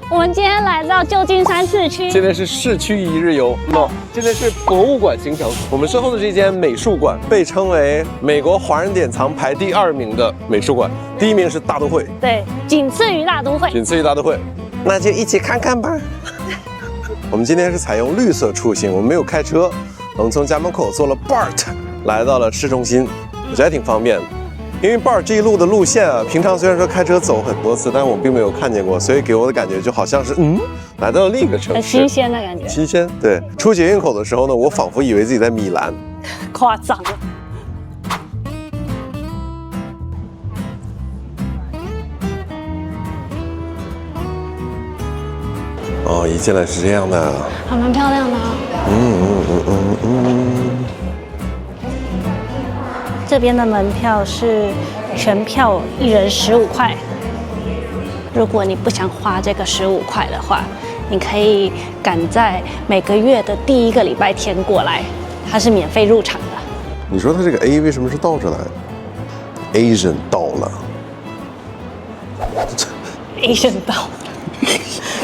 我们今天来到旧金山市区，现在是市区一日游。现在是博物馆行程。我们身后的这间美术馆被称为美国华人典藏排第2名的美术馆，第1名是大都会，对，仅次于大都会。仅次于大都会。那就一起看看吧。我们今天是采用绿色出行，我们没有开车，我们从家门口坐了 BART 来到了市中心，我觉得还挺方便的。因为 BART 这一路的路线啊，平常虽然说开车走很多次，但是我并没有看见过，所以给我的感觉就好像是来到了另一个城市，很新鲜的感觉。新鲜，对。出捷运口的时候呢，我仿佛以为自己在米兰，夸张。哦，一进来是这样的，还蛮漂亮的啊。这边的门票是全票1人15块。如果你不想花这个15块的话，你可以赶在每个月的第1个礼拜天过来，它是免费入场的。你说它这个 A 为什么是倒着来？Asian 到了，Asian 到，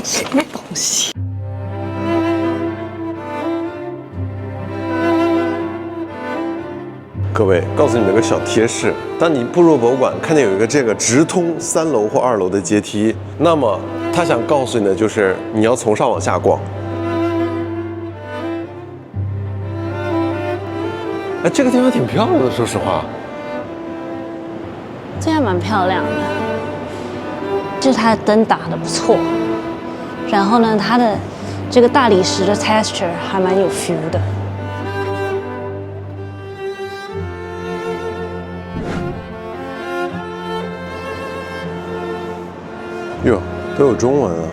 什么东西？各位，告诉你们个小贴士：当你步入博物馆，看见有一个这个直通3楼或2楼的阶梯，那么他想告诉你的就是你要从上往下逛。哎，这个地方挺漂亮的，说实话。这还蛮漂亮的，就是它的灯打得不错，然后呢，它的这个大理石的 texture 还蛮有 feel 的。哟，都有中文啊，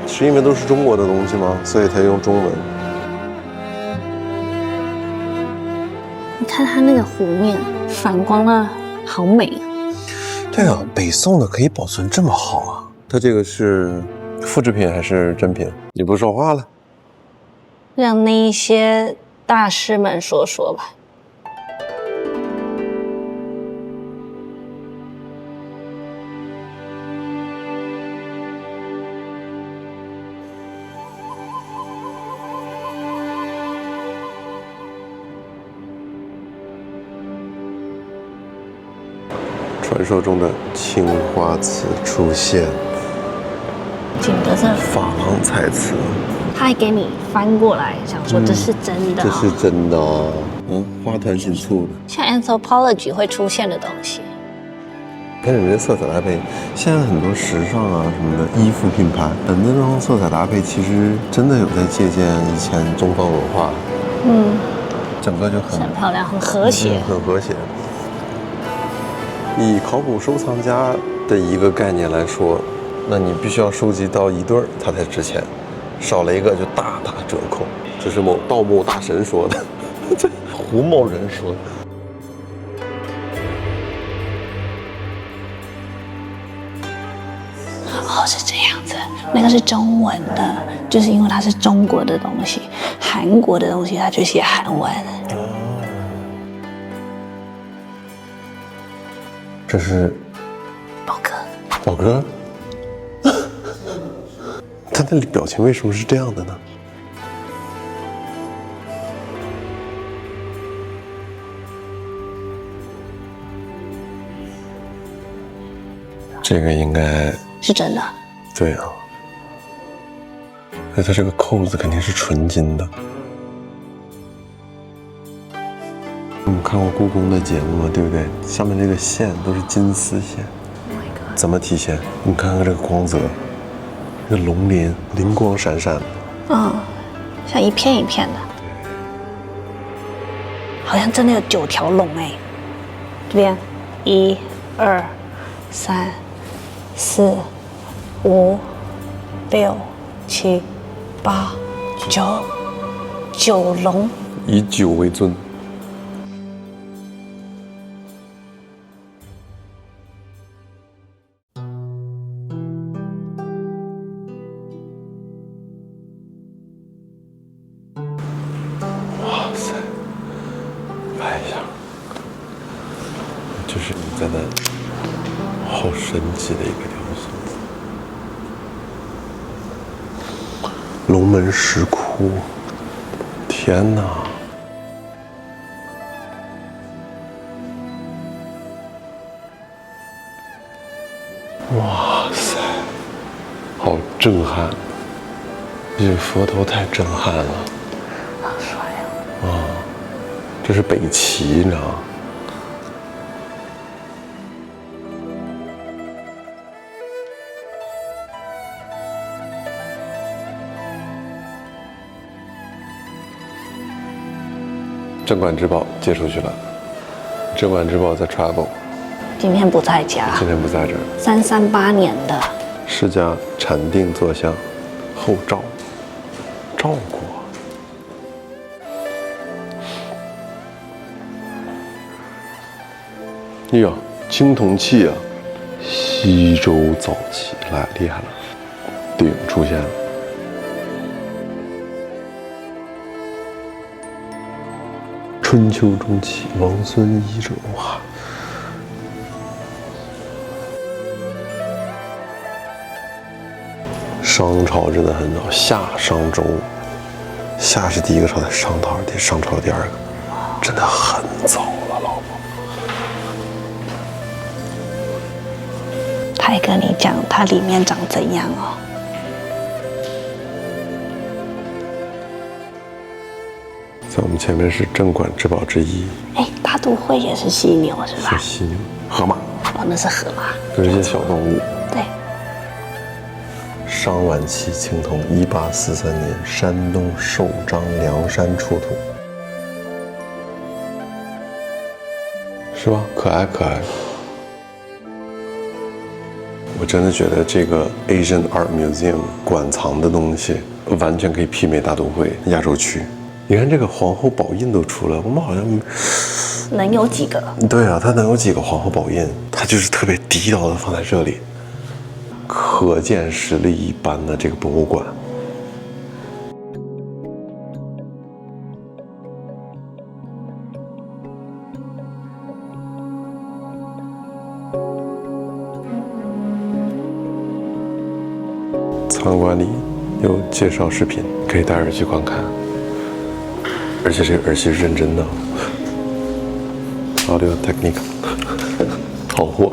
是因为都是中国的东西吗？所以才用中文。你看它那个湖面反光啊，好美啊！对啊，北宋的可以保存这么好啊？它这个是复制品还是真品？你不说话了？让那一些大师们说说吧。传说中的青花瓷出现，景德镇珐琅彩瓷，他还给你翻过来，想说这是真的、这是真的哦。花团锦簇的，像 anthropology 会出现的东西。看你们这色彩搭配，现在很多时尚啊什么的衣服品牌，那种色彩搭配其实真的有在借鉴以前东方文化。整个就很漂亮，很和谐，很和谐。以考古收藏家的一个概念来说，那你必须要收集到1对儿，它才值钱，少了一个就大打折扣。这是某盗墓大神说的，这胡某人说的。哦，是这样子，那个是中文的，就是因为它是中国的东西，韩国的东西它就写韩文。这是宝哥，宝哥，他的表情为什么是这样的呢？这个应该是真的。对啊，那它这个扣子肯定是纯金的。我们看过故宫的节目嘛，对不对？上面这个线都是金丝线，怎么体现？你看看这个光泽，这个龙鳞灵光闪闪的，像一片一片的，好像真的有9条龙哎。这边1、2、3、4、5、6、7、8、9龙，以9为尊。哇塞，拍一下，就是你在那，好神奇的一个雕塑。龙门石窟，天哪！哇塞，好震撼！这佛头太震撼了，好帅哦！啊，这是北齐，你知道吗？镇馆之宝借出去了，镇馆之宝在 travel， 今天不在家，今天不在这儿。338年的释迦禅定坐像，后照过。哎呀，青铜器啊，西周早期，来厉害了，鼎出现了。春秋中期，王孙医者，哇！商朝真的很早，夏商周，夏是第一个朝代，商朝第二个，真的很早了，老婆。他还跟你讲它里面长怎样哦。在我们前面是镇馆之宝之一，哎，大都会也是犀牛是吧？是犀牛、河马，哦，那是河马，都是一些小动物。对。商晚期青铜，1843年，山东寿张梁山出土，是吧？可爱可爱。我真的觉得这个 Asian Art Museum 馆藏的东西，完全可以媲美大都会亚洲区。你看这个皇后宝印都出来，我们好像能有几个？对啊，它能有几个皇后宝印？它就是特别地道的放在这里，可见实力一般的这个博物馆。参观里有介绍视频，可以戴耳机观看。而且这个耳机是认真的 ，Audio Technica， 好货。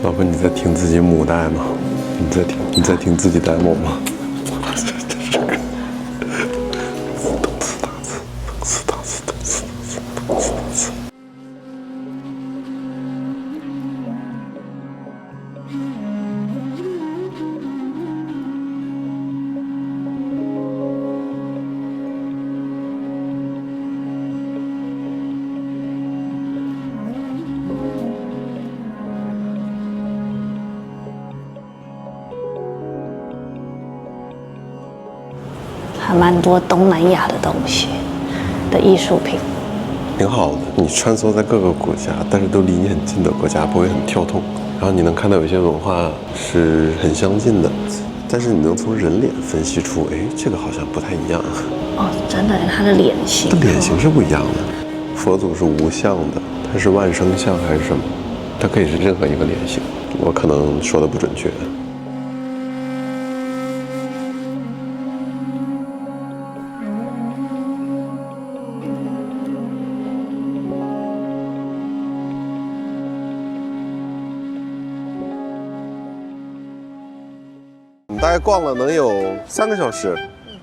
老婆，你在听自己母带吗？你在听自己 demo 吗？还蛮多东南亚的东西的艺术品，挺好的。你穿梭在各个国家，但是都离你很近的国家，不会很跳痛。然后你能看到有些文化是很相近的，但是你能从人脸分析出，哎，这个好像不太一样。哦，真的，他的脸型，它脸型是不一样的。佛祖是无相的，它是万生相还是什么？它可以是任何一个脸型，我可能说的不准确。大概逛了能有3个小时，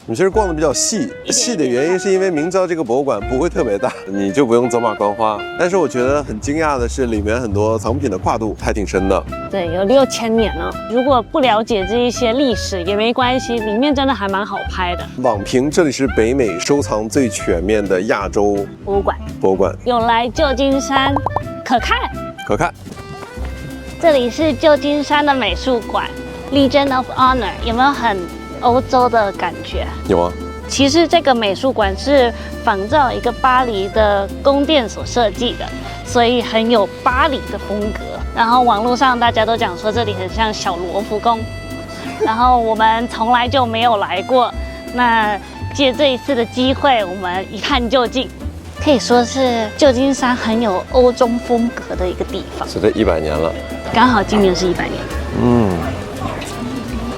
你其实逛的比较细的原因是因为明知道这个博物馆不会特别大，你就不用走马观花。但是我觉得很惊讶的是，里面很多藏品的跨度还挺深的。对，有6000年了。如果不了解这一些历史也没关系，里面真的还蛮好拍的。网评这里是北美收藏最全面的亚洲博物馆，有来旧金山可看。这里是旧金山的美术馆。Legion of Honor 有没有很欧洲的感觉？有啊。其实这个美术馆是仿照一个巴黎的宫殿所设计的，所以很有巴黎的风格。然后网络上大家都讲说这里很像小罗浮宫，然后我们从来就没有来过，那借这一次的机会，我们一探究竟。可以说是旧金山很有欧洲风格的一个地方。是这100年了，刚好今年是100年。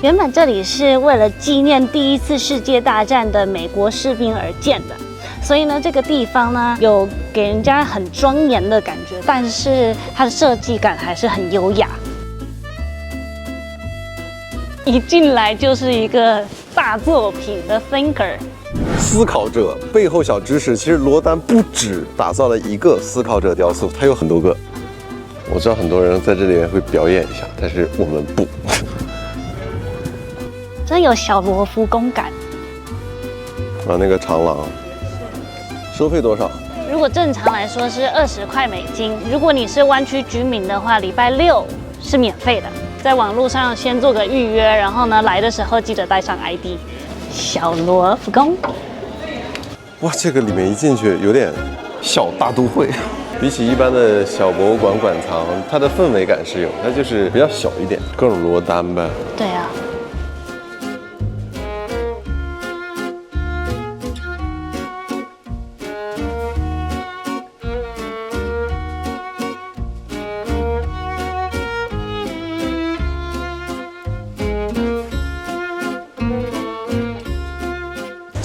原本这里是为了纪念第1次世界大战的美国士兵而建的，所以呢，这个地方呢有给人家很庄严的感觉，但是它的设计感还是很优雅。一进来就是一个大作品的 Thinker。思考者背后小知识，其实罗丹不止打造了一个思考者雕塑，他有很多个。我知道很多人在这里面会表演一下，但是我们不。真有小罗浮宫感。啊，那个长廊，收费多少？如果正常来说是20块美金，如果你是湾区居民的话，礼拜6是免费的。在网络上先做个预约，然后呢来的时候记得带上 ID。小罗浮宫。哇，这个里面一进去有点小大都会。比起一般的小博物馆馆藏，它的氛围感是有，它就是比较小一点，各种罗丹呗。对啊。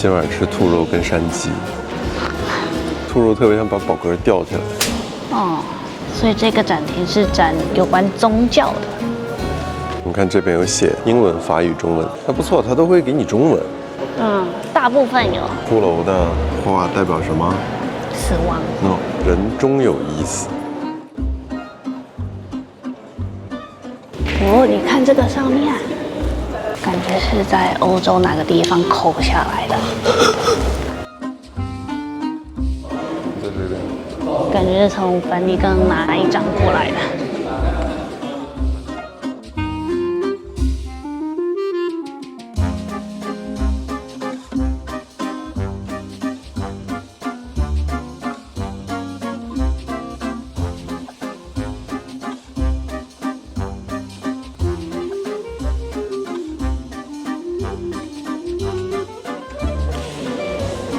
今晚吃兔肉跟山鸡，兔肉特别想把宝格吊起来。哦，所以这个展厅是展有关宗教的。你看这边有写英文、法语、中文，还不错，它都会给你中文。大部分有。骷髅的话代表什么？死亡。No， 人终有一死。哦，你看这个上面。感觉是在欧洲哪个地方抠下来的，在这边，感觉是从梵蒂冈拿一张过来的。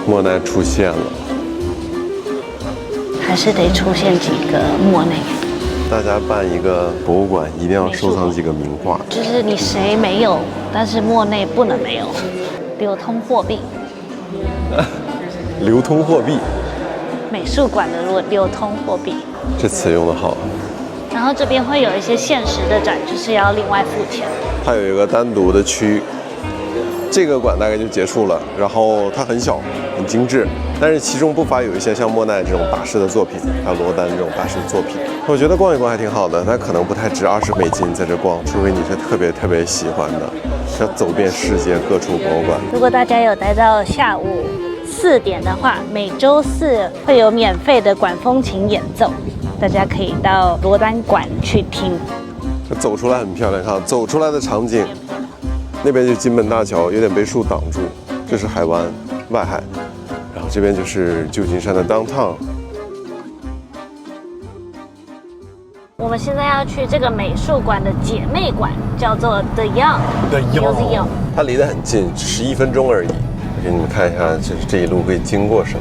莫奈出现了，还是得出现几个莫内。大家办一个博物馆，一定要收藏几个名画。就是你谁没有，但是莫内不能没有。流通货币。流通货币。美术馆的流通货币。这词用得好。然后这边会有一些限时的展，就是要另外付钱。它有一个单独的区。这个馆大概就结束了，然后它很小，很精致，但是其中不乏有一些像莫奈这种大师的作品，还有罗丹这种大师的作品。我觉得逛一逛还挺好的，但可能不太值20美金在这逛，除非你是特别喜欢的，要走遍世界各处博物馆。如果大家有待到下午4点的话，每周4会有免费的管风琴演奏，大家可以到罗丹馆去听。走出来很漂亮，看走出来的场景。那边就是金门大桥，有点被树挡住，这是海湾外海，然后这边就是旧金山的 downtown。我们现在要去这个美术馆的姐妹馆，叫做 The Young Museum。它离得很近，只是1分钟而已。我给你们看一下，就是这一路会经过什么。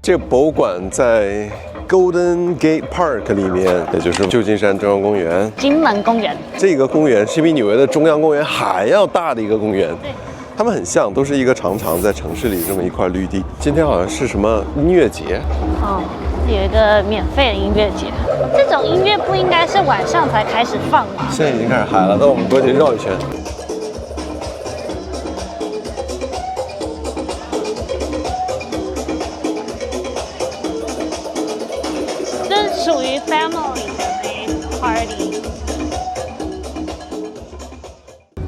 这个博物馆在 Golden Gate Park 里面，也就是旧金山中央公园。金门公园。这个公园是比纽约的中央公园还要大的一个公园。对。它们很像，都是一个长在城市里这么一块绿地。今天好像是什么音乐节？哦，有一个免费的音乐节。这种音乐不应该是晚上才开始放吗？现在已经开始嗨了，那我们过去绕一圈。属于 family 的 party。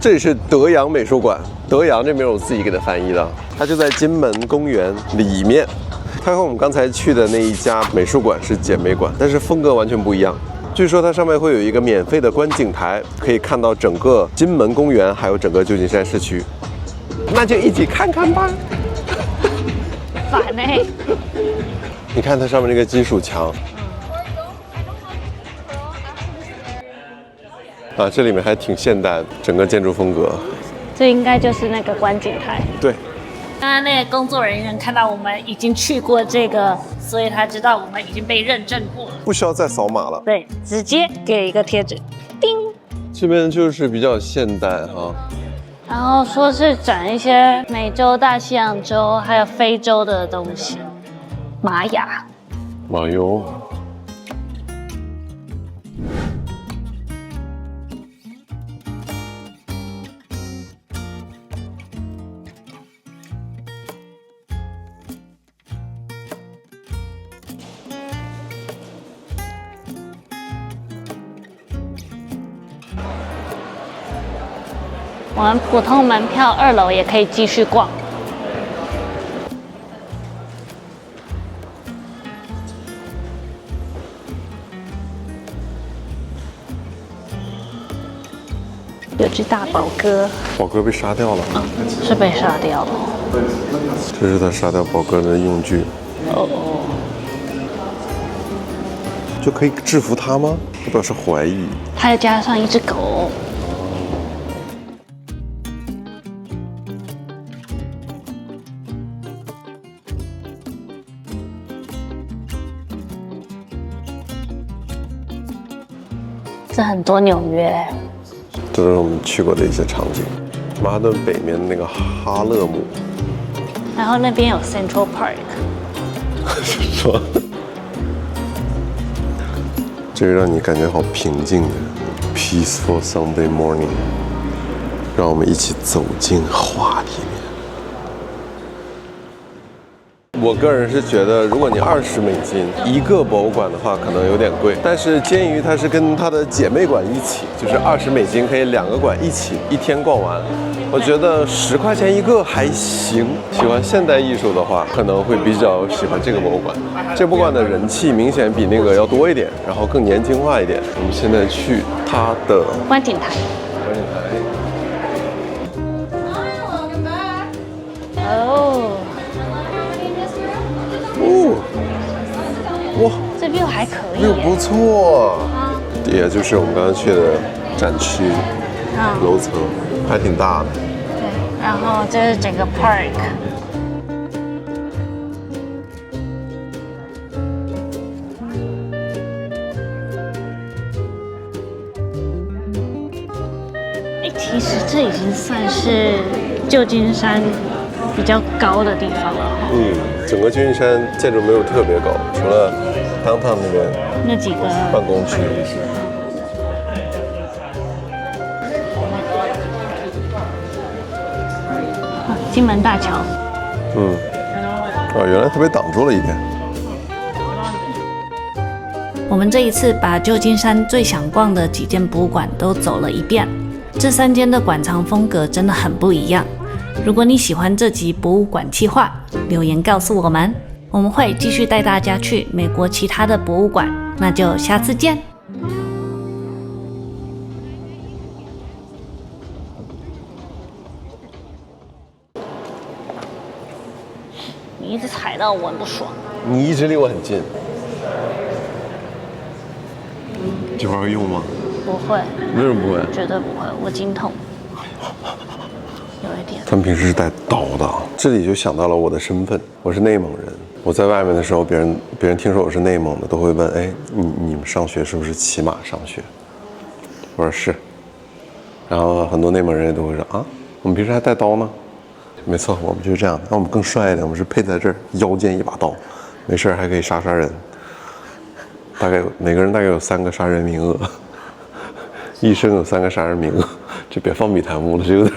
这里是德阳美术馆，德阳这名我自己给它翻译的，它就在金门公园里面。它和我们刚才去的那一家美术馆是姐妹馆，但是风格完全不一样。据说它上面会有一个免费的观景台，可以看到整个金门公园，还有整个旧金山市区。那就一起看看吧。烦欸。你看它上面那个金属墙。啊，这里面还挺现代的，整个建筑风格。这应该就是那个观景台。对，刚刚那个工作人员看到我们已经去过这个，所以他知道我们已经被认证过了，不需要再扫码了。对，直接给一个贴纸，叮。这边就是比较现代哈。然后说是展一些美洲、大西洋洲还有非洲的东西，玛雅。马油。我们普通门票2楼也可以继续逛。有只大宝哥，宝哥被杀掉了，是被杀掉了。这是他杀掉宝哥的用具。哦，就可以制服他吗？我表示怀疑。还要加上一只狗。这很多纽约。这都是我们去过的一些场景。曼哈顿北面那个哈勒姆，然后那边有 Central Park。说，这个让你感觉好平静的 Peaceful Sunday Morning， 让我们一起走进画里面。我个人是觉得，如果你20美金一个博物馆的话，可能有点贵。但是鉴于它是跟它的姐妹馆一起，就是20美金可以2个馆一起1天逛完，我觉得10块钱一个还行。喜欢现代艺术的话，可能会比较喜欢这个博物馆。这博物馆的人气明显比那个要多一点，然后更年轻化一点。我们现在去它的观景台。观景台。哦。哦，哇，这 view 还可以又不错。底下就是我们刚刚去的展区，楼层还挺大的。对，然后这是整个 park。其实这已经算是旧金山比较高的地方了。整个旧金山建筑没有特别高，除了 downtown 那边那几个办公区。金门大桥。原来它被挡住了一点。我们这一次把旧金山最想逛的几间博物馆都走了一遍，这3间的馆藏风格真的很不一样。如果你喜欢这集博物馆企划，留言告诉我们，我们会继续带大家去美国其他的博物馆。那就下次见。你一直踩到我很不爽。你一直离我很近。这会儿会用吗？不会。为什么不会？绝对不会，我经痛。有一点。他们平时是带刀的，这里就想到了我的身份，我是内蒙人。我在外面的时候，别人听说我是内蒙的，都会问：哎，你们上学是不是骑马上学？我说是。然后很多内蒙人也都会说：啊，我们平时还带刀呢。没错，我们就是这样。那我们更帅一点，我们是配在这儿，腰间一把刀，没事还可以杀人。大概每个人大概有3个杀人名额，一生有3个杀人名额，这别放米苔木了，这有点。